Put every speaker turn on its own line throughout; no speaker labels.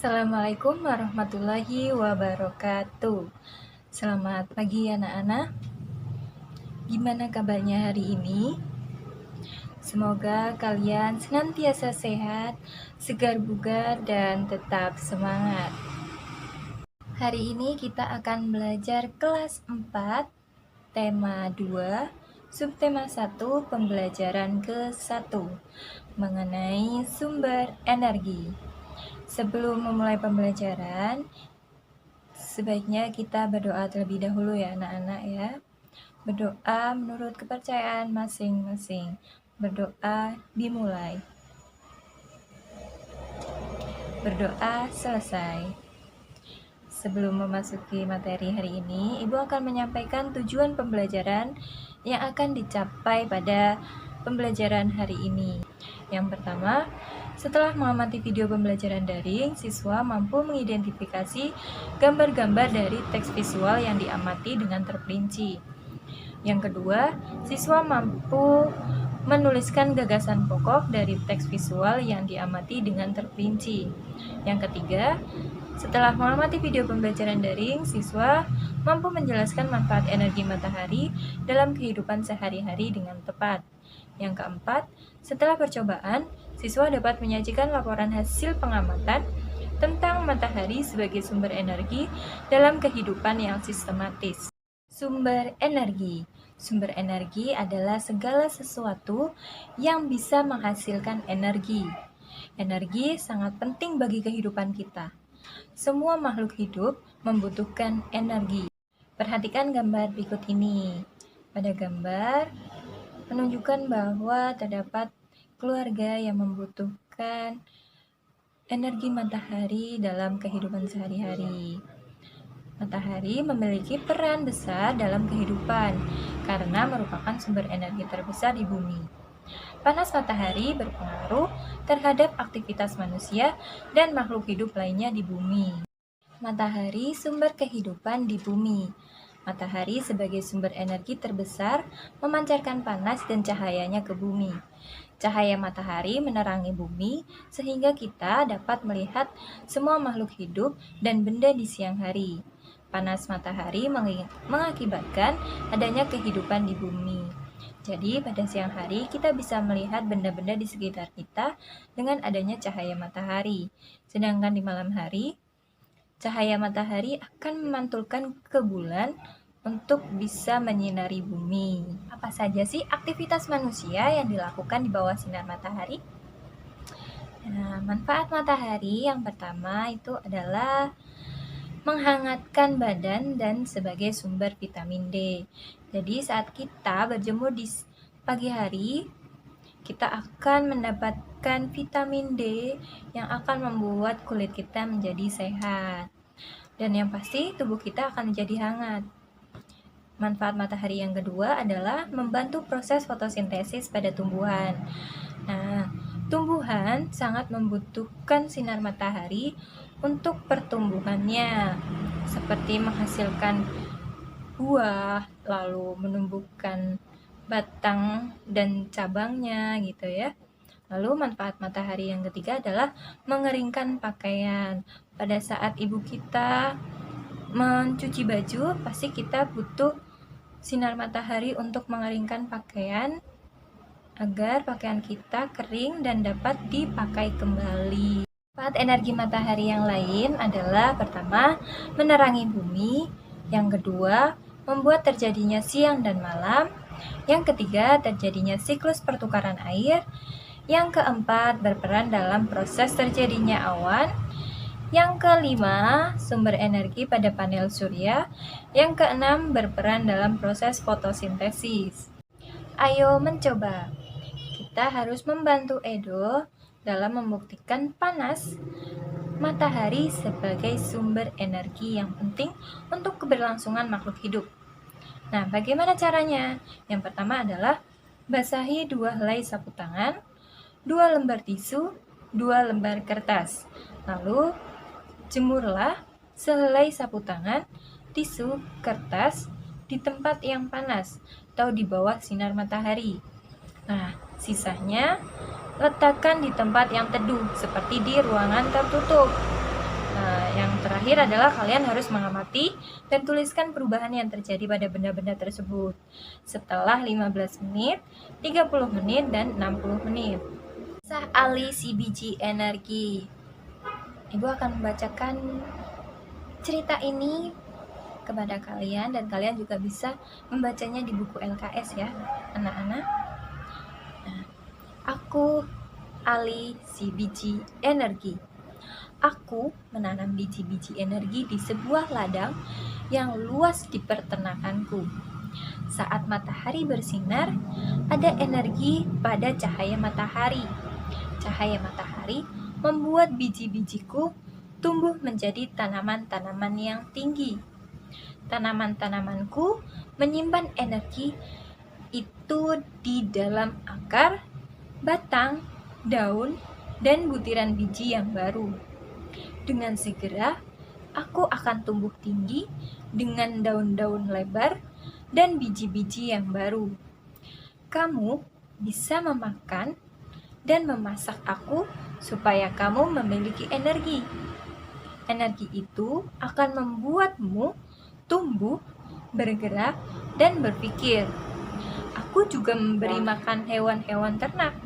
Assalamualaikum warahmatullahi wabarakatuh. Selamat pagi anak-anak. Gimana kabarnya hari ini? Semoga kalian senantiasa sehat, segar bugar, dan tetap semangat. Hari ini kita akan belajar kelas 4, tema 2, subtema 1, pembelajaran ke-1, mengenai sumber energi. Sebelum memulai pembelajaran, sebaiknya kita berdoa terlebih dahulu ya anak-anak ya. Berdoa menurut kepercayaan masing-masing. Berdoa dimulai. Berdoa selesai. Sebelum memasuki materi hari ini, Ibu akan menyampaikan tujuan pembelajaran yang akan dicapai pada pembelajaran hari ini. Yang pertama, setelah mengamati video pembelajaran daring, siswa mampu mengidentifikasi gambar-gambar dari teks visual yang diamati dengan terperinci. Yang kedua, siswa mampu menuliskan gagasan pokok dari teks visual yang diamati dengan terperinci. Yang ketiga, setelah mengamati video pembelajaran daring, siswa mampu menjelaskan manfaat energi matahari dalam kehidupan sehari-hari dengan tepat. Yang keempat, setelah percobaan, siswa dapat menyajikan laporan hasil pengamatan tentang matahari sebagai sumber energi dalam kehidupan yang sistematis. Sumber energi. Sumber energi adalah segala sesuatu yang bisa menghasilkan energi. Energi sangat penting bagi kehidupan kita. Semua makhluk hidup membutuhkan energi. Perhatikan gambar berikut ini. Pada gambar menunjukkan bahwa terdapat keluarga yang membutuhkan energi matahari dalam kehidupan sehari-hari. Matahari memiliki peran besar dalam kehidupan karena merupakan sumber energi terbesar di bumi. Panas matahari berpengaruh terhadap aktivitas manusia dan makhluk hidup lainnya di bumi. Matahari sumber kehidupan di bumi. Matahari sebagai sumber energi terbesar memancarkan panas dan cahayanya ke bumi. Cahaya matahari menerangi bumi sehingga kita dapat melihat semua makhluk hidup dan benda di siang hari. Panas matahari mengakibatkan adanya kehidupan di bumi. Jadi pada siang hari kita bisa melihat benda-benda di sekitar kita dengan adanya cahaya matahari. Sedangkan di malam hari, cahaya matahari akan memantulkan ke bulan untuk bisa menyinari bumi. Apa saja sih aktivitas manusia yang dilakukan di bawah sinar matahari? Nah, manfaat matahari yang pertama itu adalah menghangatkan badan dan sebagai sumber vitamin D. Jadi saat kita berjemur di pagi hari, kita akan mendapatkan vitamin D yang akan membuat kulit kita menjadi sehat. Dan yang pasti tubuh kita akan menjadi hangat. Manfaat matahari yang kedua adalah membantu proses fotosintesis pada tumbuhan. Nah, tumbuhan sangat membutuhkan sinar matahari untuk pertumbuhannya, seperti menghasilkan buah, lalu menumbuhkan batang dan cabangnya gitu ya. Lalu manfaat matahari yang ketiga adalah mengeringkan pakaian. Pada saat ibu kita mencuci baju, pasti kita butuh sinar matahari untuk mengeringkan pakaian agar pakaian kita kering dan dapat dipakai kembali. Manfaat energi matahari yang lain adalah pertama, menerangi bumi, yang kedua, membuat terjadinya siang dan malam, yang ketiga, terjadinya siklus pertukaran air, yang keempat, berperan dalam proses terjadinya awan, yang kelima, sumber energi pada panel surya, yang keenam, berperan dalam proses fotosintesis. Ayo mencoba. Kita harus membantu Edo dalam membuktikan panas matahari sebagai sumber energi yang penting untuk keberlangsungan makhluk hidup. Nah, bagaimana caranya? Yang pertama adalah basahi 2 helai sapu tangan, 2 lembar tisu, 2 lembar kertas. Lalu jemurlah sehelai sapu tangan, tisu, kertas di tempat yang panas atau di bawah sinar matahari. Nah, sisanya letakkan di tempat yang teduh seperti di ruangan tertutup. terakhir adalah kalian harus mengamati dan tuliskan perubahan yang terjadi pada benda-benda tersebut setelah 15 menit, 30 menit, dan 60 menit. Kisah Ali si biji energi. Ibu akan membacakan cerita ini kepada kalian dan kalian juga bisa membacanya di buku LKS ya, anak-anak. Nah, aku Ali si biji energi. Aku menanam biji-biji energi di sebuah ladang yang luas di peternakanku. Saat matahari bersinar, ada energi pada cahaya matahari. Cahaya matahari membuat biji-bijiku tumbuh menjadi tanaman-tanaman yang tinggi. Tanaman-tanamanku menyimpan energi itu di dalam akar, batang, daun, dan butiran biji yang baru. Dengan segera, aku akan tumbuh tinggi dengan daun-daun lebar dan biji-biji yang baru. Kamu bisa memakan dan memasak aku supaya kamu memiliki energi. Energi itu akan membuatmu tumbuh, bergerak, dan berpikir. Aku juga memberi makan hewan-hewan ternak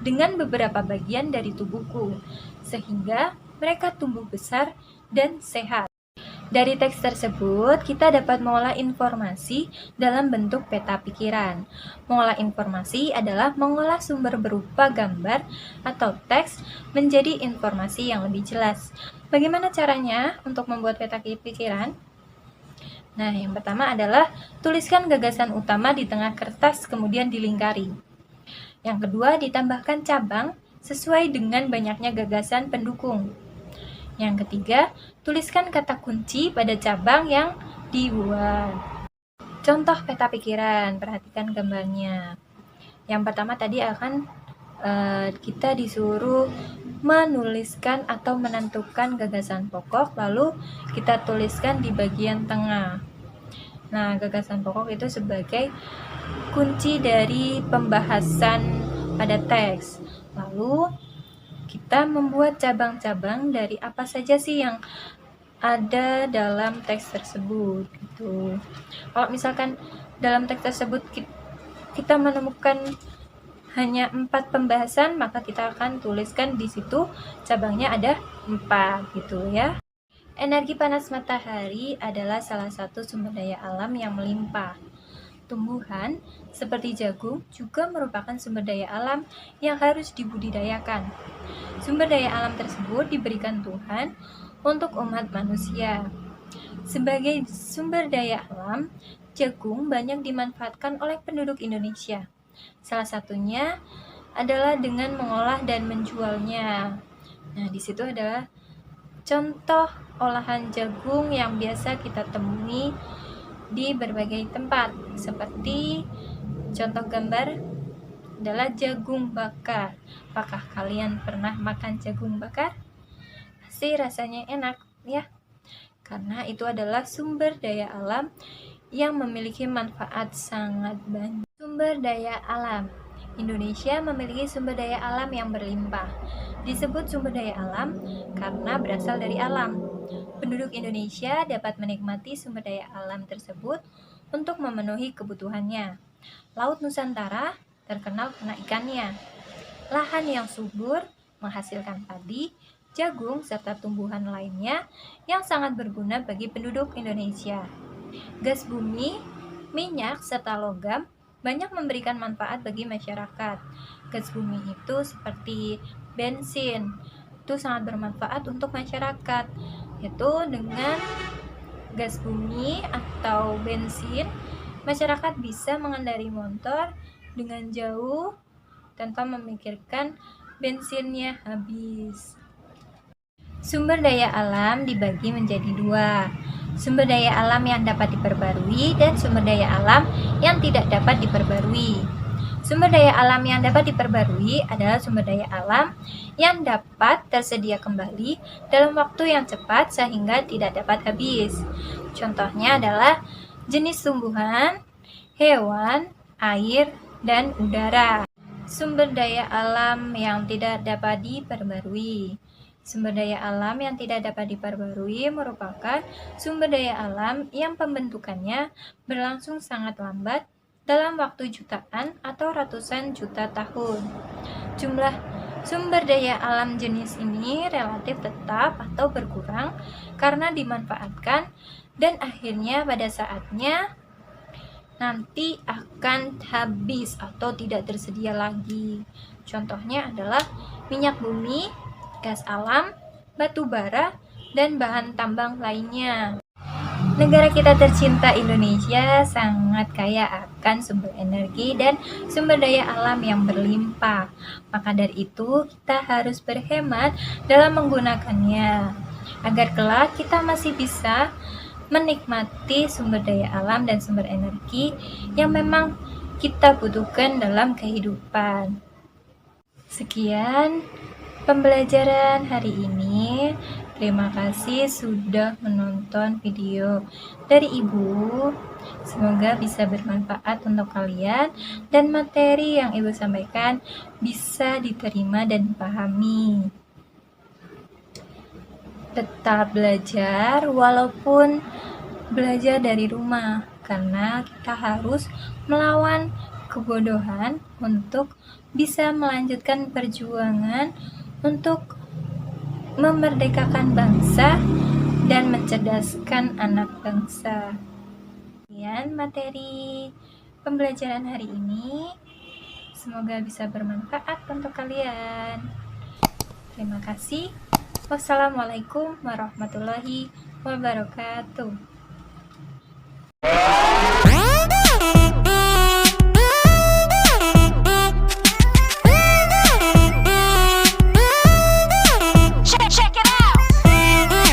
dengan beberapa bagian dari tubuhku, sehingga mereka tumbuh besar dan sehat. Dari teks tersebut, kita dapat mengolah informasi dalam bentuk peta pikiran. Mengolah informasi adalah mengolah sumber berupa gambar atau teks menjadi informasi yang lebih jelas. Bagaimana caranya untuk membuat peta pikiran? Nah, yang pertama adalah tuliskan gagasan utama di tengah kertas kemudian dilingkari. Yang kedua, ditambahkan cabang sesuai dengan banyaknya gagasan pendukung. Yang ketiga, tuliskan kata kunci pada cabang yang dibuat. Contoh peta pikiran, perhatikan gambarnya. Yang pertama tadi akan kita disuruh menuliskan atau menentukan gagasan pokok, lalu kita tuliskan di bagian tengah. Nah, gagasan pokok itu sebagai kunci dari pembahasan pada teks. Lalu kita membuat cabang-cabang dari apa saja sih yang ada dalam teks tersebut gitu. Kalau misalkan dalam teks tersebut kita menemukan hanya 4 pembahasan, maka kita akan tuliskan di situ cabangnya ada 4 gitu ya. Energi panas matahari adalah salah satu sumber daya alam yang melimpah. Tumbuhan seperti jagung juga merupakan sumber daya alam yang harus dibudidayakan. Sumber daya alam tersebut diberikan Tuhan untuk umat manusia. Sebagai sumber daya alam, jagung banyak dimanfaatkan oleh penduduk Indonesia. Salah satunya adalah dengan mengolah dan menjualnya. Nah, di situ adalah contoh olahan jagung yang biasa kita temui di berbagai tempat, seperti contoh gambar adalah jagung bakar. Apakah kalian pernah makan jagung bakar? Pasti rasanya enak ya, karena itu adalah sumber daya alam yang memiliki manfaat sangat banyak. Sumber daya alam Indonesia memiliki sumber daya alam yang berlimpah. Disebut sumber daya alam karena berasal dari alam. Penduduk Indonesia dapat menikmati sumber daya alam tersebut untuk memenuhi kebutuhannya. Laut Nusantara terkenal karena ikannya. Lahan yang subur menghasilkan padi, jagung, serta tumbuhan lainnya yang sangat berguna bagi penduduk Indonesia. Gas bumi, minyak, serta logam banyak memberikan manfaat bagi masyarakat. Gas bumi itu seperti bensin, itu sangat bermanfaat untuk masyarakat. Yaitu dengan gas bumi atau bensin, masyarakat bisa mengendarai motor dengan jauh tanpa memikirkan bensinnya habis. Sumber daya alam dibagi menjadi 2. Sumber daya alam yang dapat diperbarui dan sumber daya alam yang tidak dapat diperbarui. Sumber daya alam yang dapat diperbarui adalah sumber daya alam yang dapat tersedia kembali dalam waktu yang cepat sehingga tidak dapat habis. Contohnya adalah jenis tumbuhan, hewan, air, dan udara. Sumber daya alam yang tidak dapat diperbarui. Sumber daya alam yang tidak dapat diperbarui merupakan sumber daya alam yang pembentukannya berlangsung sangat lambat dalam waktu jutaan atau ratusan juta tahun. Jumlah sumber daya alam jenis ini relatif tetap atau berkurang karena dimanfaatkan dan akhirnya pada saatnya nanti akan habis atau tidak tersedia lagi. Contohnya adalah minyak bumi, gas alam, batu bara, dan bahan tambang lainnya. Negara kita tercinta Indonesia sangat kaya akan sumber energi dan sumber daya alam yang berlimpah. Maka dari itu, kita harus berhemat dalam menggunakannya, agar kelak kita masih bisa menikmati sumber daya alam dan sumber energi yang memang kita butuhkan dalam kehidupan. Sekian pembelajaran hari ini. Terima kasih sudah menonton video dari Ibu. Semoga bisa bermanfaat untuk kalian dan materi yang Ibu sampaikan bisa diterima dan dipahami. Tetap belajar walaupun belajar dari rumah, karena kita harus melawan kebodohan untuk bisa melanjutkan perjuangan untuk memerdekakan bangsa dan mencerdaskan anak bangsa. Sekian materi pembelajaran hari ini. Semoga bisa bermanfaat untuk kalian. Terima kasih. Wassalamualaikum warahmatullahi wabarakatuh.